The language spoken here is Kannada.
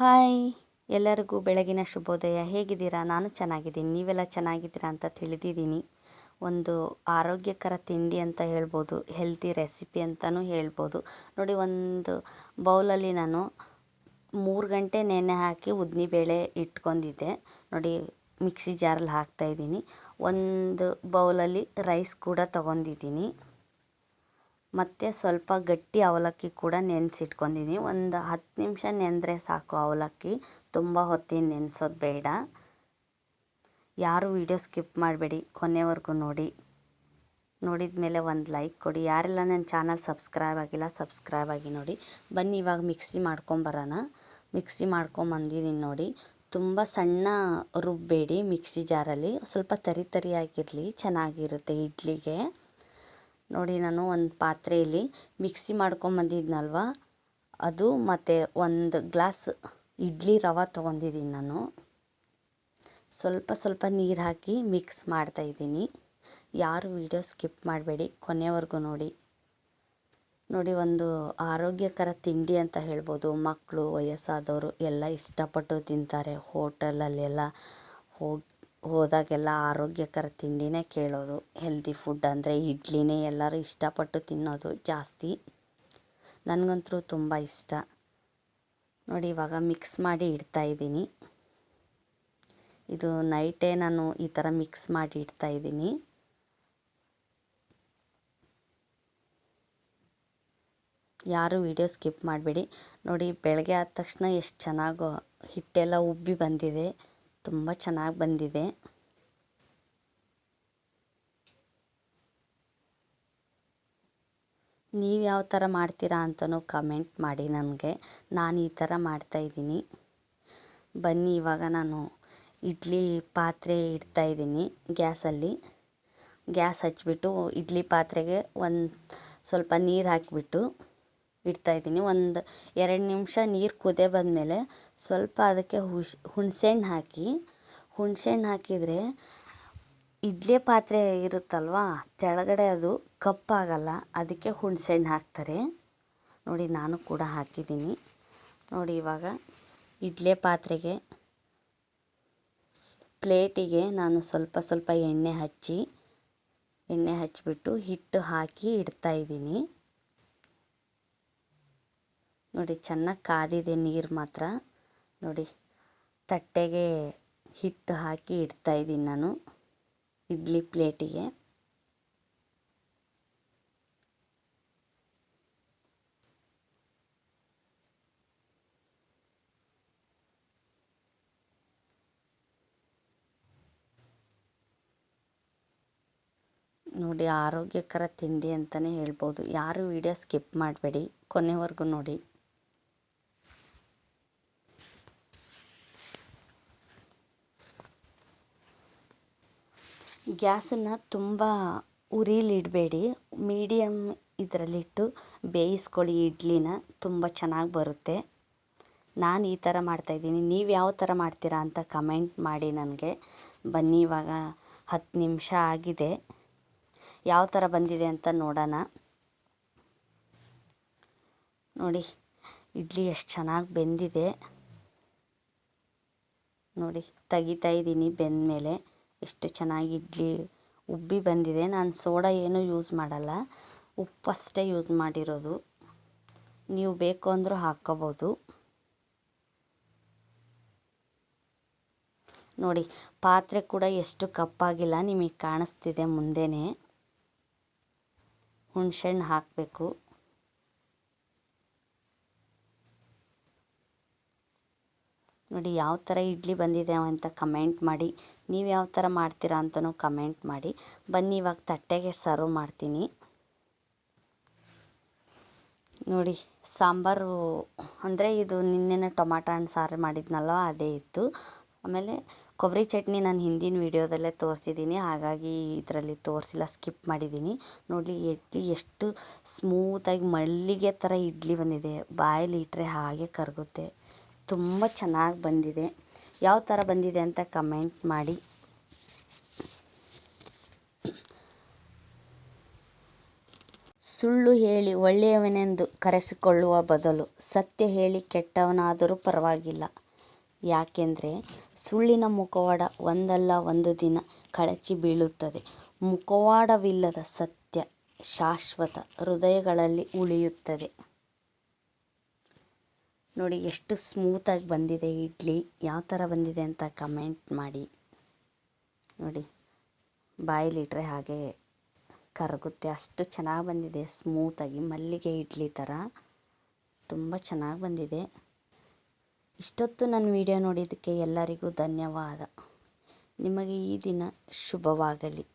ಹಾಯ್, ಎಲ್ಲರಿಗೂ ಬೆಳಗಿನ ಶುಭೋದಯ. ಹೇಗಿದ್ದೀರಾ? ನಾನು ಚೆನ್ನಾಗಿದ್ದೀನಿ. ನೀವೆಲ್ಲ ಚೆನ್ನಾಗಿದ್ದೀರಾ ಅಂತ ತಿಳಿದಿದ್ದೀನಿ. ಒಂದು ಆರೋಗ್ಯಕರ ತಿಂಡಿ ಅಂತ ಹೇಳ್ಬೋದು, ಹೆಲ್ತಿ ರೆಸಿಪಿ ಅಂತಲೂ ಹೇಳ್ಬೋದು. ನೋಡಿ, ಒಂದು ಬೌಲಲ್ಲಿ ನಾನು 3 ಗಂಟೆ ನೆನೆ ಹಾಕಿ ಉದ್ದಿನಬೇಳೆ ಇಟ್ಕೊಂಡಿದ್ದೆ. ನೋಡಿ, ಮಿಕ್ಸಿ ಜಾರಲ್ಲಿ ಹಾಕ್ತಾಯಿದ್ದೀನಿ. ಒಂದು ಬೌಲಲ್ಲಿ ರೈಸ್ ಕೂಡ ತೊಗೊಂಡಿದ್ದೀನಿ. ಮತ್ತು ಸ್ವಲ್ಪ ಗಟ್ಟಿ ಅವಲಕ್ಕಿ ಕೂಡ ನೆನೆಸಿಟ್ಕೊಂಡಿದ್ದೀನಿ. ಒಂದು 10 ನಿಮಿಷ ನೆನೆದ್ರೆ ಸಾಕು ಅವಲಕ್ಕಿ, ತುಂಬ ಹೊತ್ತೇನು ನೆನೆಸೋದು ಬೇಡ. ಯಾರು ವಿಡಿಯೋ ಸ್ಕಿಪ್ ಮಾಡಬೇಡಿ, ಕೊನೆವರೆಗೂ ನೋಡಿ. ನೋಡಿದ ಮೇಲೆ ಒಂದು ಲೈಕ್ ಕೊಡಿ. ಯಾರೆಲ್ಲ ನನ್ನ ಚಾನಲ್ ಸಬ್ಸ್ಕ್ರೈಬ್ ಆಗಿಲ್ಲ, ಸಬ್ಸ್ಕ್ರೈಬ್ ಆಗಿ ನೋಡಿ. ಬನ್ನಿ ಇವಾಗ ಮಿಕ್ಸಿ ಮಾಡ್ಕೊಂಬರೋಣ. ಮಿಕ್ಸಿ ಮಾಡ್ಕೊಂಬಂದಿದ್ದೀನಿ ನೋಡಿ. ತುಂಬ ಸಣ್ಣ ರುಬ್ಬಬೇಡಿ ಮಿಕ್ಸಿ ಜಾರಲ್ಲಿ, ಸ್ವಲ್ಪ ತರಿ ತರಿಯಾಗಿರಲಿ, ಚೆನ್ನಾಗಿರುತ್ತೆ ಇಡ್ಲಿಗೆ. ನೋಡಿ, ನಾನು ಒಂದು ಪಾತ್ರೆಯಲ್ಲಿ ಮಿಕ್ಸಿ ಮಾಡ್ಕೊಂಬಂದಿದ್ನಲ್ವ ಅದು, ಮತ್ತು 1 ಗ್ಲಾಸ್ ಇಡ್ಲಿ ರವೆ ತೊಗೊಂಡಿದ್ದೀನಿ ನಾನು. ಸ್ವಲ್ಪ ನೀರು ಹಾಕಿ ಮಿಕ್ಸ್ ಮಾಡ್ತಾಯಿದ್ದೀನಿ. ಯಾರು ವಿಡಿಯೋ ಸ್ಕಿಪ್ ಮಾಡಬೇಡಿ, ಕೊನೆವರೆಗೂ ನೋಡಿ. ನೋಡಿ, ಒಂದು ಆರೋಗ್ಯಕರ ತಿಂಡಿ ಅಂತ ಹೇಳ್ಬೋದು. ಮಕ್ಕಳು, ವಯಸ್ಸಾದವರು ಎಲ್ಲ ಇಷ್ಟಪಟ್ಟು ತಿಂತಾರೆ. ಹೋಟೆಲಲ್ಲೆಲ್ಲ ಹೋದಾಗೆಲ್ಲ ಆರೋಗ್ಯಕರ ತಿಂಡಿನೇ ಕೇಳೋದು. ಹೆಲ್ದಿ ಫುಡ್ ಅಂದರೆ ಇಡ್ಲಿನೇ ಎಲ್ಲರೂ ಇಷ್ಟಪಟ್ಟು ತಿನ್ನೋದು ಜಾಸ್ತಿ. ನನಗಂತೂ ತುಂಬ ಇಷ್ಟ. ನೋಡಿ, ಇವಾಗ ಮಿಕ್ಸ್ ಮಾಡಿ ಇಡ್ತಾಯಿದ್ದೀನಿ. ಇದು ನೈಟೇ ನಾನು ಈ ಥರ ಮಿಕ್ಸ್ ಮಾಡಿ ಇಡ್ತಾಯಿದ್ದೀನಿ. ಯಾರು ವಿಡಿಯೋ ಸ್ಕಿಪ್ ಮಾಡಬೇಡಿ. ನೋಡಿ, ಬೆಳಗ್ಗೆ ಆದ ತಕ್ಷಣ ಎಷ್ಟು ಚೆನ್ನಾಗೋ ಹಿಟ್ಟೆಲ್ಲ ಉಬ್ಬಿ ಬಂದಿದೆ, ತುಂಬ ಚೆನ್ನಾಗಿ ಬಂದಿದೆ. ನೀವು ಯಾವ ಥರ ಮಾಡ್ತೀರಾ ಅಂತಲೂ ಕಮೆಂಟ್ ಮಾಡಿ ನನಗೆ. ನಾನು ಈ ಥರ ಮಾಡ್ತಾಯಿದ್ದೀನಿ. ಬನ್ನಿ ಇವಾಗ ನಾನು ಇಡ್ಲಿ ಪಾತ್ರೆ ಇಡ್ತಾಯಿದ್ದೀನಿ ಗ್ಯಾಸಲ್ಲಿ. ಗ್ಯಾಸ್ ಹಚ್ಬಿಟ್ಟು ಇಡ್ಲಿ ಪಾತ್ರೆಗೆ ಸ್ವಲ್ಪ ನೀರು ಹಾಕಿಬಿಟ್ಟು ಇಡ್ತಾಯಿದ್ದೀನಿ. 2 ನಿಮಿಷ ನೀರು ಕುದಿ ಬಂದಮೇಲೆ ಸ್ವಲ್ಪ ಅದಕ್ಕೆ ಹುಣಸೆಹಣ್ಣು ಹಾಕಿ. ಹುಣಸೆಹಣ್ಣು ಹಾಕಿದರೆ ಇಡ್ಲಿ ಪಾತ್ರೆ ಇರುತ್ತಲ್ವ, ಕೆಳಗಡೆ ಅದು ಕಪ್ಪಾಗಲ್ಲ, ಅದಕ್ಕೆ ಹುಣಸೆಹಣ್ಣು ಹಾಕ್ತಾರೆ. ನೋಡಿ, ನಾನು ಕೂಡ ಹಾಕಿದ್ದೀನಿ. ನೋಡಿ, ಇವಾಗ ಇಡ್ಲಿ ಪಾತ್ರೆಗೆ ಪ್ಲೇಟಿಗೆ ನಾನು ಸ್ವಲ್ಪ ಎಣ್ಣೆ ಹಚ್ಚಿಬಿಟ್ಟು ಹಿಟ್ಟು ಹಾಕಿ ಇಡ್ತಾಯಿದ್ದೀನಿ. ನೋಡಿ, ಚೆನ್ನಾಗಿ ಕಾದಿದೆ ನೀರು ಮಾತ್ರ. ನೋಡಿ, ತಟ್ಟೆಗೆ ಹಿಟ್ಟು ಹಾಕಿ ಇಡ್ತಾಯಿದ್ದೀನಿ ನಾನು ಇಡ್ಲಿ ಪ್ಲೇಟಿಗೆ. ನೋಡಿ, ಆರೋಗ್ಯಕರ ತಿಂಡಿ ಅಂತಲೇ ಹೇಳ್ಬೋದು. ಯಾರು ವಿಡಿಯೋ ಸ್ಕಿಪ್ ಮಾಡಬೇಡಿ, ಕೊನೆವರೆಗೂ ನೋಡಿ. ಗ್ಯಾಸನ್ನು ತುಂಬ ಉರಿಲಿಡಬೇಡಿ, ಮೀಡಿಯಮ್ ಇದರಲ್ಲಿಟ್ಟು ಬೇಯಿಸ್ಕೊಳ್ಳಿ. ಇಡ್ಲಿನ ತುಂಬ ಚೆನ್ನಾಗಿ ಬರುತ್ತೆ. ನಾನು ಈ ಥರ ಮಾಡ್ತಾಯಿದ್ದೀನಿ. ನೀವು ಯಾವ ಥರ ಮಾಡ್ತೀರಾ ಅಂತ ಕಮೆಂಟ್ ಮಾಡಿ ನನಗೆ. ಬನ್ನಿ ಇವಾಗ 10 ನಿಮಿಷ ಆಗಿದೆ, ಯಾವ ಥರ ಬಂದಿದೆ ಅಂತ ನೋಡೋಣ. ನೋಡಿ, ಇಡ್ಲಿ ಎಷ್ಟು ಚೆನ್ನಾಗಿ ಬೆಂದಿದೆ. ನೋಡಿ, ತೆಗಿತಾಯಿದ್ದೀನಿ ಬೆಂದಮೇಲೆ ಎಷ್ಟು ಚೆನ್ನಾಗಿ ಇಡ್ಲಿ ಉಬ್ಬಿ ಬಂದಿದೆ. ನಾನು ಸೋಡಾ ಏನೂ ಯೂಸ್ ಮಾಡಲ್ಲ, ಉಪ್ಪಷ್ಟೇ ಯೂಸ್ ಮಾಡಿರೋದು. ನೀವು ಬೇಕು ಅಂದರೂ ಹಾಕ್ಕೋಬೋದು. ನೋಡಿ, ಪಾತ್ರೆ ಕೂಡ ಎಷ್ಟು ಕಪ್ಪಾಗಿಲ್ಲ, ನಿಮಗೆ ಕಾಣಿಸ್ತಿದೆ ಮುಂದೆನೇ. ಹುಣಸೆಹಣ್ಣು ಹಾಕಬೇಕು. ನೋಡಿ, ಯಾವ ಥರ ಇಡ್ಲಿ ಬಂದಿದೆ ಅಂತ ಕಮೆಂಟ್ ಮಾಡಿ. ನೀವು ಯಾವ ಥರ ಮಾಡ್ತೀರಾ ಅಂತಲೂ ಕಮೆಂಟ್ ಮಾಡಿ. ಬನ್ನಿ ಇವಾಗ ತಟ್ಟೆಗೆ ಸರ್ವ್ ಮಾಡ್ತೀನಿ. ನೋಡಿ, ಸಾಂಬಾರು ಅಂದರೆ ಇದು ನಿನ್ನೆನ ಟೊಮಾಟೊ ಹಣ್ಣು ಸಾರು ಮಾಡಿದ್ನಲ್ವ, ಅದೇ ಇತ್ತು. ಆಮೇಲೆ ಕೊಬ್ಬರಿ ಚಟ್ನಿ ನಾನು ಹಿಂದಿನ ವೀಡಿಯೋದಲ್ಲೇ ತೋರಿಸಿದ್ದೀನಿ, ಹಾಗಾಗಿ ಇದರಲ್ಲಿ ತೋರಿಸಿಲ್ಲ, ಸ್ಕಿಪ್ ಮಾಡಿದ್ದೀನಿ. ನೋಡಿ, ಇಡ್ಲಿ ಎಷ್ಟು ಸ್ಮೂತಾಗಿ ಮಲ್ಲಿಗೆ ಥರ ಇಡ್ಲಿ ಬಂದಿದೆ. ಬಾಯಲ್ಲಿ ಇಟ್ಟರೆ ಹಾಗೆ ಕರಗುತ್ತೆ. ತುಂಬ ಚೆನ್ನಾಗಿ ಬಂದಿದೆ. ಯಾವ ಥರ ಬಂದಿದೆ ಅಂತ ಕಮೆಂಟ್ ಮಾಡಿ. ಸುಳ್ಳು ಹೇಳಿ ಒಳ್ಳೆಯವನೆಂದು ಕರೆಸಿಕೊಳ್ಳುವ ಬದಲು ಸತ್ಯ ಹೇಳಿ ಕೆಟ್ಟವನಾದರೂ ಪರವಾಗಿಲ್ಲ. ಯಾಕೆಂದರೆ ಸುಳ್ಳಿನ ಮುಖವಾಡ ಒಂದಲ್ಲ ಒಂದು ದಿನ ಕಳಚಿ ಬೀಳುತ್ತದೆ. ಮುಖವಾಡವಿಲ್ಲದ ಸತ್ಯ ಶಾಶ್ವತ ಹೃದಯಗಳಲ್ಲಿ ಉಳಿಯುತ್ತದೆ. ನೋಡಿ ಎಷ್ಟು ಸ್ಮೂತಾಗಿ ಬಂದಿದೆ ಇಡ್ಲಿ. ಯಾವ ಥರ ಬಂದಿದೆ ಅಂತ ಕಮೆಂಟ್ ಮಾಡಿ. ನೋಡಿ ಬಾಯಲ್ಲಿಟ್ರೆ ಹಾಗೆ ಕರಗುತ್ತೆ, ಅಷ್ಟು ಚೆನ್ನಾಗಿ ಬಂದಿದೆ. ಸ್ಮೂತಾಗಿ ಮಲ್ಲಿಗೆ ಇಡ್ಲಿ ಥರ ತುಂಬ ಚೆನ್ನಾಗಿ ಬಂದಿದೆ. ಇಷ್ಟೊತ್ತು ನನ್ನ ವಿಡಿಯೋ ನೋಡಿದ್ದಕ್ಕೆ ಎಲ್ಲರಿಗೂ ಧನ್ಯವಾದ. ನಿಮಗೆ ಈ ದಿನ ಶುಭವಾಗಲಿ.